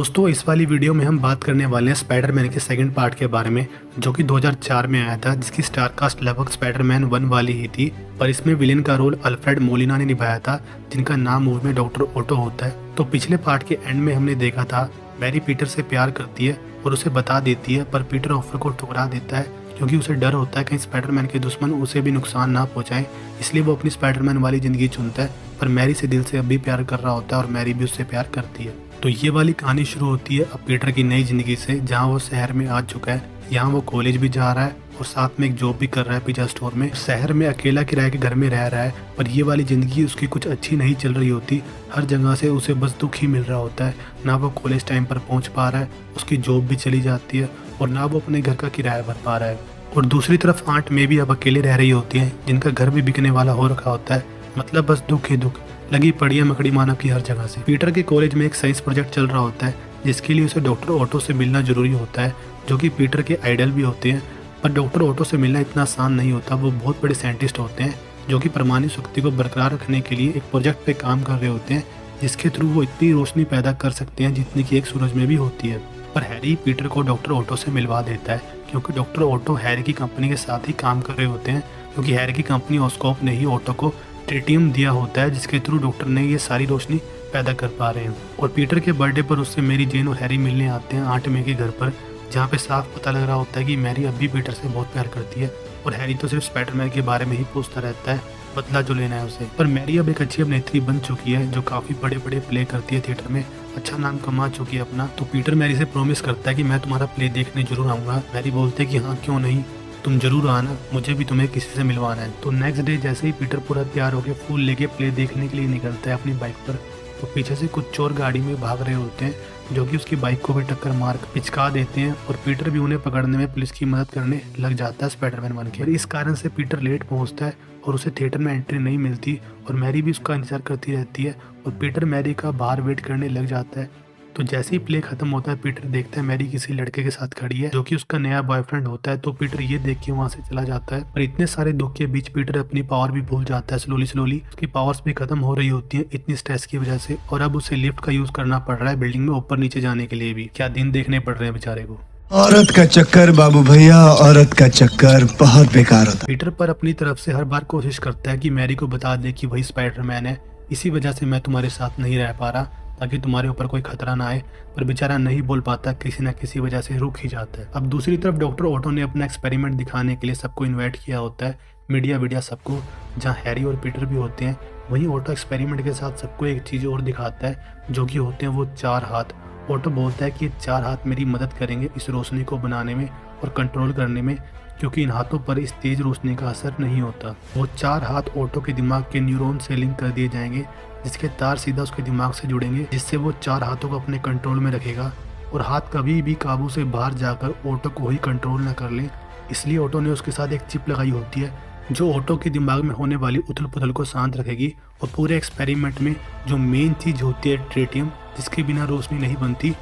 दोस्तों इस वाली वीडियो में हम बात करने वाले हैं स्पाइडरमैन के सेकंड पार्ट के बारे में, जो कि 2004 में आया था, जिसकी स्टार कास्ट लगभग स्पाइडरमैन 1 वाली ही थी। पर इसमें विलेन का रोल अल्फ्रेड मोलिना ने निभाया था, जिनका नाम मूवी में डॉक्टर ओटो होता है। तो पिछले पार्ट के एंड में हमने देखा था मैरी पीटर से प्यार करती है और उसे बता देती है, पर पीटर ऑफर को ठुकरा देता है क्योंकि उसे डर होता है कहीं स्पाइडरमैन के दुश्मन उसे भी नुकसान ना पहुंचाएं, इसलिए वो अपनी स्पाइडरमैन वाली जिंदगी चुनता है। पर मैरी से दिल से अब भी प्यार कर रहा होता है और मैरी भी उससे प्यार करती है। तो ये वाली कहानी शुरू होती है अब पीटर की नई जिंदगी से, जहाँ वो शहर में आ चुका है। यहाँ वो कॉलेज भी जा रहा है और साथ में एक जॉब भी कर रहा है पिज्जा स्टोर में। शहर में अकेला किराए के घर में रह रहा है, पर ये वाली जिंदगी उसकी कुछ अच्छी नहीं चल रही होती। हर जगह से उसे बस दुख ही मिल रहा होता है। ना वो कॉलेज टाइम पर पहुंच पा रहा है, उसकी जॉब भी चली जाती है और ना वो अपने घर का किराया भर पा रहा है। और दूसरी तरफ आंट में भी अब अकेले रह रही होती है, जिनका घर भी बिकने वाला हो रखा होता है। मतलब बस दुख ही दुख लगी पड़ी है मकड़ी मानव की हर जगह से। पीटर के कॉलेज में एक साइंस प्रोजेक्ट चल रहा होता है, जिसके लिए उसे डॉक्टर ओटो से मिलना जरूरी होता है, जो कि पीटर के आइडल भी होते हैं। पर डॉक्टर ओटो से मिलना इतना आसान नहीं होता। वो बहुत बड़े साइंटिस्ट होते हैं जो कि परमाणु शक्ति को बरकरार रखने के लिए एक प्रोजेक्ट पे काम कर रहे होते हैं, जिसके थ्रू वो इतनी रोशनी पैदा कर सकते हैं जितनी की एक सूरज में भी होती है। पर हैरी पीटर को डॉक्टर ओटो से मिलवा देता है, क्योंकि डॉक्टर ओटो हैरी की कंपनी के साथ ही काम कर रहे होते हैं, क्योंकि हैरी की कंपनी ऑस्कॉप ने ही ओटो को ट्रिटियम दिया होता है, जिसके थ्रू डॉक्टर ने ये सारी रोशनी पैदा कर पा रहे हैं। और पीटर के बर्थडे पर उससे मेरी जेन और हैरी मिलने आते हैं आंट मे के घर पर, जहाँ पे साफ पता लग रहा होता है कि मैरी अब भी पीटर से बहुत प्यार करती है और हैरी तो सिर्फ स्पाइडरमैन के बारे में ही पूछता रहता है, बदला जो लेना है उसे। पर मैरी अब एक अच्छी अभिनेत्री बन चुकी है, जो काफी बड़े बड़े प्ले करती है थिएटर में, अच्छा नाम कमा चुकी है अपना। तो पीटर मैरी से प्रॉमिस करता है कि मैं तुम्हारा प्ले देखने जरूर आऊंगा। मैरी बोलते है कि हाँ क्यों नहीं, तुम जरूर आना, मुझे भी तुम्हें किसी से मिलवाना है। तो नेक्स्ट डे जैसे ही पीटर पूरा तैयार होकर फूल लेके प्ले देखने के लिए निकलता है अपनी बाइक पर, तो पीछे से कुछ चोर गाड़ी में भाग रहे होते हैं, जो कि उसकी बाइक को भी टक्कर मार पिचका देते हैं। और पीटर भी उन्हें पकड़ने में पुलिस की मदद करने लग जाता है स्पाइडरमैन बन के। इस कारण से पीटर लेट पहुंचता है और उसे थिएटर में एंट्री नहीं मिलती, और मैरी भी उसका इंतजार करती रहती है और पीटर मैरी का बाहर वेट करने लग जाता है। तो जैसे ही प्ले खत्म होता है, पीटर देखता है मैरी किसी लड़के के साथ खड़ी है, जो कि उसका नया बॉयफ्रेंड होता है। तो पीटर ये देख के वहां से चला जाता है। पर इतने सारे दुख के बीच पीटर अपनी पावर भी भूल जाता है। स्लोली उसकी पावर्स भी खत्म हो रही होती है इतनी स्ट्रेस की वजह से, और अब उसे लिफ्ट का यूज करना पड़ रहा है बिल्डिंग में ऊपर नीचे जाने के लिए भी। क्या दिन देखने पड़ रहे हैं बेचारे को। औरत का चक्कर बाबू भैया, औरत का चक्कर बहुत बेकार होता है। पीटर पर अपनी तरफ से हर बार कोशिश करता है कि मैरी को बता दे कि वही स्पाइडरमैन है, इसी वजह से मैं तुम्हारे साथ नहीं रह पा रहा, ताकि तुम्हारे ऊपर कोई खतरा ना आए। पर बेचारा नहीं बोल पाता, किसी न किसी वजह से रुक ही जाता है। अब दूसरी तरफ डॉक्टर ओटो ने अपना एक्सपेरिमेंट दिखाने के लिए सबको इनवाइट किया होता है, मीडिया सबको, जहाँ हैरी और पीटर भी होते हैं। वहीं ओटो एक्सपेरिमेंट के साथ सबको एक चीज़ और दिखाता है, जो कि होते हैं वो 4 हाथ। ओटो बोलता है कि ये 4 हाथ मेरी मदद करेंगे इस रोशनी को बनाने में और कंट्रोल करने में, क्योंकि इन हाथों पर इस तेज रोशनी का असर नहीं होता। वो 4 हाथ ओटो के दिमाग के न्यूरॉन से लिंक कर दिए जाएंगे, जिसके तार सीधा उसके दिमाग से जुड़ेंगे, जिससे वो 4 हाथों को अपने कंट्रोल में रखेगा और हाथ कभी भी काबू से बाहर जाकर ओटो को ही कंट्रोल न कर ले। इसलिए ओटो ने उसके साथ एक चिप लगाई होती है, जो ओटो के दिमाग में होने वाली उथल पुथल को शांत रखेगी। और पूरे एक्सपेरिमेंट में जो मेन चीज होती है ट्रिटियम, जिसके बिना रोशनी नहीं बनती,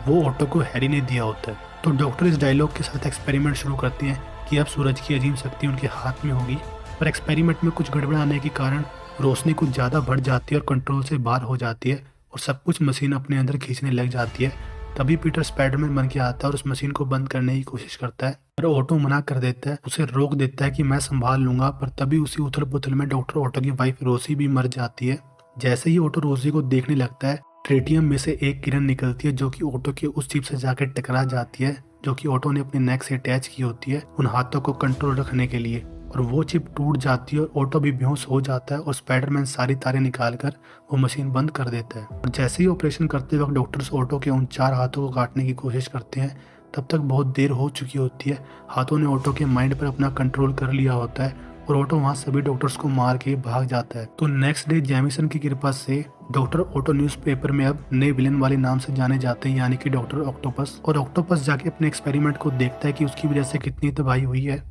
वो ओटो को हैरी ने दिया होता है। तो डॉक्टर इस डायलॉग के साथ एक्सपेरिमेंट शुरू करते हैं कि अब सूरज की अजीम शक्ति उनके हाथ में होगी। पर एक्सपेरिमेंट में कुछ गड़बड़ आने के कारण रोशनी कुछ ज़्यादा बढ़ जाती है और कंट्रोल से बाहर हो जाती है, और सब कुछ मशीन अपने अंदर खींचने लग जाती है। तभी पीटर स्पाइडरमैन बन के आता है और उस मशीन को बंद करने की कोशिश करता है, पर ओटो मना कर देता है, उसे रोक देता है कि मैं संभाल लूंगा। पर तभी उसी उथल पुथल में डॉक्टर ओटो की वाइफ रोसी भी मर जाती है। जैसे ही ओटो रोसी को देखने लगता है, ट्रिटियम में से एक किरण निकलती है, जो कि ओटो के उस चिप से जाकर टकरा जाती है, जो कि ओटो ने अपने नेक से अटैच की होती है उन हाथों को कंट्रोल रखने के लिए। और वो चिप टूट जाती है और ओटो भी बेहोश हो जाता है, और स्पाइडरमैन सारी तारें निकालकर वो मशीन बंद कर देता है। और जैसे ही ऑपरेशन करते वक्त डॉक्टर्स ओटो के उन 4 हाथों को काटने की कोशिश करते हैं, तब तक बहुत देर हो चुकी होती है। हाथों ने ओटो के माइंड पर अपना कंट्रोल कर लिया होता है और ओटो वहाँ सभी डॉक्टर्स को मार के भाग जाता है। तो नेक्स्ट डे जेमिसन की कृपा से डॉक्टर ओटो न्यूज़पेपर में अब नए विलेन वाले नाम से जाने जाते हैं, यानी कि डॉक्टर ऑक्टोपस। और ऑक्टोपस जाके अपने एक्सपेरिमेंट को देखता है कि उसकी वजह से कितनी तबाही हुई है,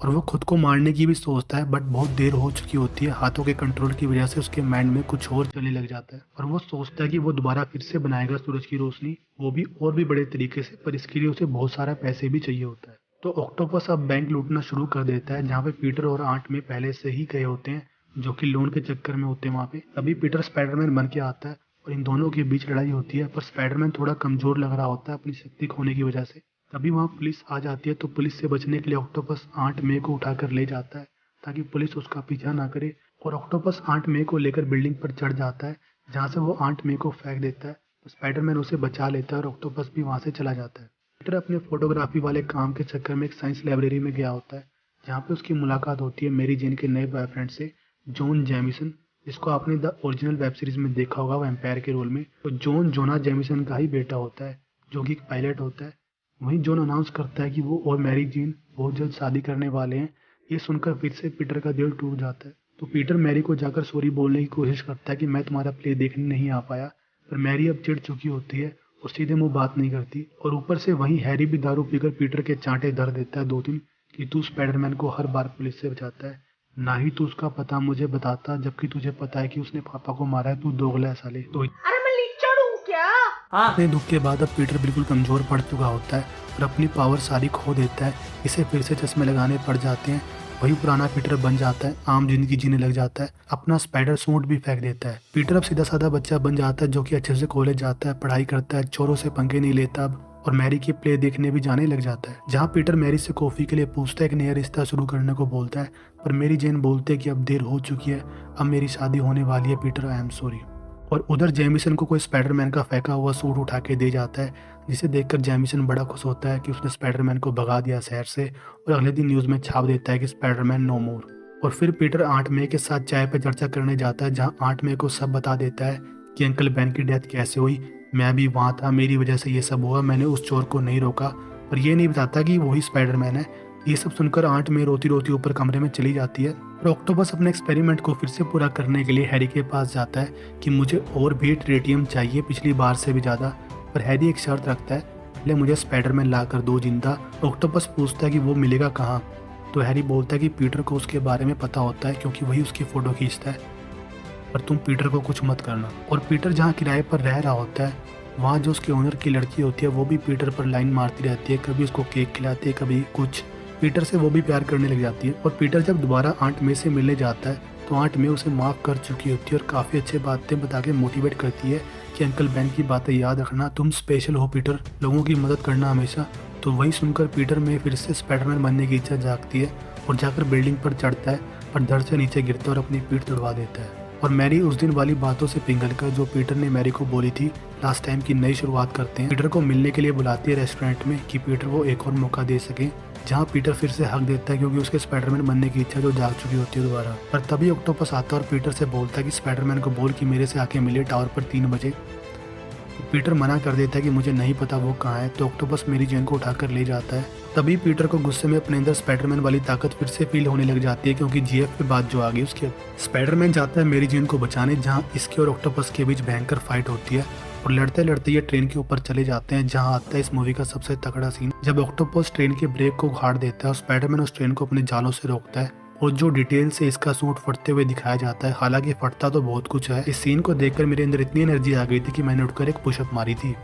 और वो खुद को मारने की भी सोचता है, बट बहुत देर हो चुकी होती है। हाथों के कंट्रोल की वजह से उसके माइंड में कुछ और चलने लग जाता है, और वो सोचता है कि वो दोबारा फिर से बनाएगा सूरज की रोशनी, वो भी और भी बड़े तरीके से, पर इसके लिए उसे बहुत सारा पैसे भी चाहिए होता है। तो ऑक्टोपस अब बैंक लूटना शुरू कर देता है, जहाँ पे पीटर और आंट में पहले से ही गए होते हैं, जो कि लोन के चक्कर में होते हैं वहाँ पे। तभी पीटर स्पाइडरमैन बन के आता है और इन दोनों के बीच लड़ाई होती है, पर स्पाइडरमैन थोड़ा कमज़ोर लग रहा होता है अपनी शक्ति खोने की वजह से। तभी वहाँ पुलिस आ जाती है, तो पुलिस से बचने के लिए ऑक्टोपस आंट मे को उठाकर ले जाता है ताकि पुलिस उसका पीछा ना करे। और ऑक्टोपस आंट मे को लेकर बिल्डिंग पर चढ़ जाता है, जहाँ से वो आंट मे को फेंक देता है। तो स्पाइडरमैन उसे बचा लेता है और ऑक्टोपस भी वहाँ से चला जाता है। पीटर अपने फोटोग्राफी वाले काम के चक्कर में एक साइंस लाइब्रेरी में गया होता है, जहाँ पे उसकी मुलाकात होती है मेरी जेन के नए बॉयफ्रेंड से, जॉन जेमिसन, जिसको आपने द ओरिजिनल वेब सीरीज में देखा होगा वैम्पायर के रोल में। तो जॉन जोना जेमिसन का ही बेटा होता है, जो कि एक पायलट होता है। वहीं जॉन अनाउंस करता है कि वो और मैरी जेन बहुत जल्द शादी करने वाले हैं। ये सुनकर फिर से पीटर का दिल टूट जाता है। तो पीटर मैरी को जाकर सॉरी बोलने की कोशिश करता है कि मैं तुम्हारा प्ले देखने नहीं आ पाया, पर मैरी अब चिढ़ चुकी होती है और सीधे मुंह बात नहीं करती। और ऊपर से वहीं हैरी भी दारू पीकर पीटर के चांटे धर देता है 2-3 कि तू स्पाइडरमैन को हर बार पुलिस से बचाता है, ना ही तू उसका पता मुझे बताता, जबकि तुझे पता है कि उसने पापा को मारा है, तू दोगला है साले। तो अरे मैं लीचड़ हूँ क्या? इतने दुख के बाद अब पीटर बिल्कुल कमजोर पड़ चुका होता है और अपनी पावर सारी खो देता है। इसे फिर से चश्मे लगाने पड़ जाते हैं। वही पुराना पीटर बन जाता है, आम जिंदगी जीने लग जाता है, अपना स्पाइडर सूट भी फेंक देता है। पीटर अब सीधा साधा बच्चा बन जाता है, जो कि अच्छे से कॉलेज जाता है, पढ़ाई करता है, चोरों से पंगे नहीं लेता अब, और मैरी के प्ले देखने भी जाने लग जाता है। जहाँ पीटर मैरी से कॉफी के लिए पूछता है, एक नया रिश्ता शुरू करने को बोलता है, पर मेरी जेन बोलते है कि अब देर हो चुकी है, अब मेरी शादी होने वाली है पीटर, आई एम सॉरी। और उधर जेमिसन को कोई स्पाइडरमैन का फेंका हुआ सूट उठा के दे जाता है, जिसे देखकर जेमिसन बड़ा खुश होता है कि उसने स्पाइडरमैन को भगा दिया शहर से, और अगले दिन न्यूज़ में छाप देता है कि स्पाइडरमैन नो मोर। और फिर पीटर आंट मे के साथ चाय पे चर्चा करने जाता है, जहाँ आंट मे को सब बता देता है कि अंकल बेन की डेथ कैसे हुई, मैं भी वहाँ था, मेरी वजह से ये सब हुआ, मैंने उस चोर को नहीं रोका। पर ये नहीं बताता कि वही स्पाइडरमैन है। ये सब सुनकर आंट मे रोती रोती ऊपर कमरे में चली जाती है। और ऑक्टोपस अपने एक्सपेरिमेंट को फिर से पूरा करने के लिए हैरी के पास जाता है कि मुझे और भी ट्रेटियम चाहिए, पिछली बार से भी ज़्यादा। पर हैरी एक शर्त रखता है, पहले मुझे स्पाइडरमैन ला कर दो जिंदा। ऑक्टोपस पूछता है कि वो मिलेगा कहाँ, तो हैरी बोलता है कि पीटर को उसके बारे में पता होता है, क्योंकि वही उसकी फ़ोटो खींचता है, पर तुम पीटर को कुछ मत करना। और पीटर जहाँ किराए पर रह रहा होता है, वहाँ जो उसके ओनर की लड़की होती है, वो भी पीटर पर लाइन मारती रहती है, कभी उसको केक खिलाती है, कभी कुछ। पीटर से वो भी प्यार करने लग जाती है। और पीटर जब दोबारा आंट मे से मिलने जाता है, तो आंट मे उसे माफ़ कर चुकी होती है और काफ़ी अच्छी बातें बता के मोटिवेट करती है कि अंकल बेन की बातें याद रखना, तुम स्पेशल हो पीटर, लोगों की मदद करना हमेशा। तो वही सुनकर पीटर में फिर से स्पाइडरमैन बनने की इच्छा जागती है और जाकर बिल्डिंग पर चढ़ता है, पर धड़ से नीचे गिरता है और अपनी पीठ तुड़वा देता है। और मैरी उस दिन वाली बातों से पिघल कर, जो पीटर ने मैरी को बोली थी लास्ट टाइम, की नई शुरुआत करते हैं। पीटर को मिलने के लिए बुलाती है रेस्टोरेंट में कि पीटर को एक और मौका दे सके, जहाँ पीटर फिर से हक देता है, क्योंकि उसके स्पाइडरमैन बनने की इच्छा जो जाग चुकी होती है दोबारा। पर तभी ऑक्टोपस आता है और पीटर से बोलता है कि स्पाइडरमैन को बोल कि मेरे से आके मिले टावर पर 3 बजे। तो पीटर मना कर देता है कि मुझे नहीं पता वो कहाँ है। तो ऑक्टोपस मेरी जेन को उठाकर ले जाता है। तभी पीटर को गुस्से में अपने अंदर स्पाइडरमैन वाली ताकत फिर से फील होने लग जाती है, क्योंकि जीएफ पे बात जो आ गई उसके। स्पाइडरमैन जाता है मेरी जेन को बचाने, जहाँ इसके और ऑक्टोपस के बीच भयंकर फाइट होती है, और लड़ते लड़ते ये ट्रेन के ऊपर चले जाते हैं, जहाँ आता है इस मूवी का सबसे तगड़ा सीन, जब ऑक्टोपस ट्रेन के ब्रेक को उखाड़ देता है और स्पाइडरमैन उस ट्रेन को अपने जालों से रोकता है, और जो डिटेल से इसका सूट फटते हुए दिखाया जाता है। हालांकि फटता तो बहुत कुछ है। इस सीन को देखकर मेरे अंदर इतनी एनर्जी आ गई थी कि मैंने उठकर एक पुशअप मारी थी।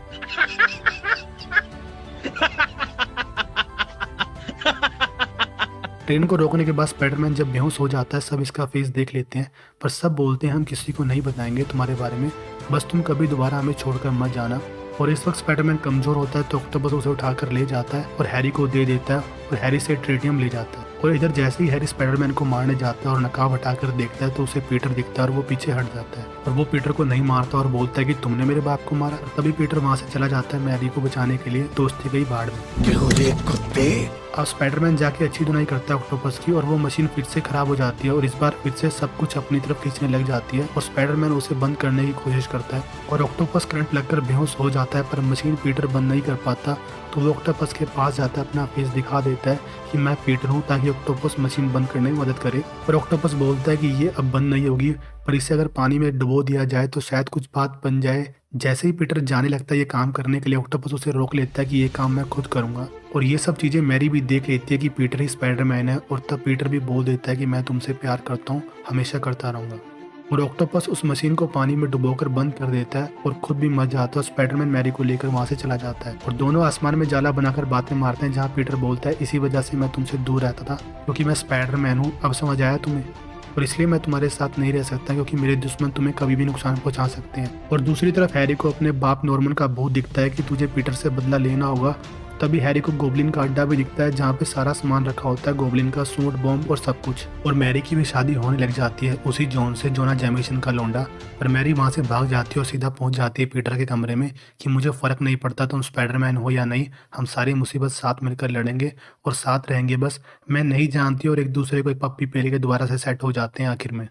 ट्रेन को रोकने के बाद स्पाइडरमैन जब बेहोश हो जाता है, सब इसका फेस देख लेते हैं, पर सब बोलते हैं हम किसी को नहीं बताएंगे तुम्हारे बारे में, बस तुम कभी दोबारा हमें छोड़कर मत जाना। और इस वक्त स्पाइडरमैन कमजोर होता है, तो ऑक्टोपस उसे उठाकर ले जाता है और हैरी को दे देता है, और हैरी से ट्रेटियम ले जाता है। और इधर जैसे ही हैरी स्पाइडरमैन को मारने जाता है और नकाब हटाकर देखता है, तो उसे पीटर दिखता है और वो पीछे हट जाता है, और वो पीटर को नहीं मारता और बोलता है कि तुमने मेरे बाप को मारा। और तभी पीटर वहाँ से चला जाता है मैरी को बचाने के लिए, दोस्ती गई बाढ़ में। अब स्पाइडरमैन जाके अच्छी धुनाई करता है ऑक्टोपस की, और वो मशीन फिर से खराब हो जाती है, और इस बार फिर से सब कुछ अपनी तरफ खींचने लग जाती है, और स्पाइडरमैन उसे बंद करने की कोशिश करता है, और ऑक्टोपस करंट लगकर बेहोश हो जाता है, पर मशीन पीटर बंद नहीं कर पाता। तो वो ऑक्टोपस के पास जाता है, अपना फेस दिखा देता है कि मैं पीटर हूँ, ताकि ऑक्टोपस मशीन बंद करने में मदद करे। पर ऑक्टोपस बोलता है कि ये अब बंद नहीं होगी, पर इसे अगर पानी में डुबो दिया जाए तो शायद कुछ बात बन जाए। जैसे ही पीटर जाने लगता है ये काम करने के लिए, ऑक्टोपस उसे रोक लेता है कि ये काम मैं खुद करूंगा। और ये सब चीज़ें मैरी भी देख लेती है कि पीटर ही स्पाइडरमैन है, और तब पीटर भी बोल देता है कि मैं तुमसे प्यार करता हूँ, हमेशा करता रहूँगा। और ऑक्टोपस उस मशीन को पानी में डुबोकर बंद कर देता है और खुद भी मर जाता है। स्पाइडरमैन मैरी को लेकर वहाँ से चला जाता है, और दोनों आसमान में जाला बनाकर बातें मारते हैं, जहाँ पीटर बोलता है इसी वजह से मैं तुमसे दूर रहता था, क्योंकि मैं स्पाइडरमैन हूँ, अब समझ आया तुम्हें। और इसलिए मैं तुम्हारे साथ नहीं रह सकता क्योंकि मेरे दुश्मन तुम्हें कभी भी नुकसान पहुंचा सकते हैं। और दूसरी तरफ हैरी को अपने बाप नॉर्मन का भूत दिखता है कि तुझे पीटर से बदला लेना होगा। तभी हैरी को गोब्लिन का अड्डा भी दिखता है जहाँ पे सारा सामान रखा होता है, गोब्लिन का सूट, बॉम्ब और सब कुछ। और मैरी की भी शादी होने लग जाती है उसी जॉन से, जोना जेमिसन का लौंडा। पर मैरी वहाँ से भाग जाती है और सीधा पहुंच जाती है पीटर के कमरे में कि मुझे फर्क नहीं पड़ता तुम स्पाइडरमैन हो या नहीं, हम सारी मुसीबत साथ मिलकर लड़ेंगे और साथ रहेंगे बस। मैं नहीं जानती और एक दूसरे को एक पप्पी पेल के दोबारा से सेट हो जाते हैं आखिर में।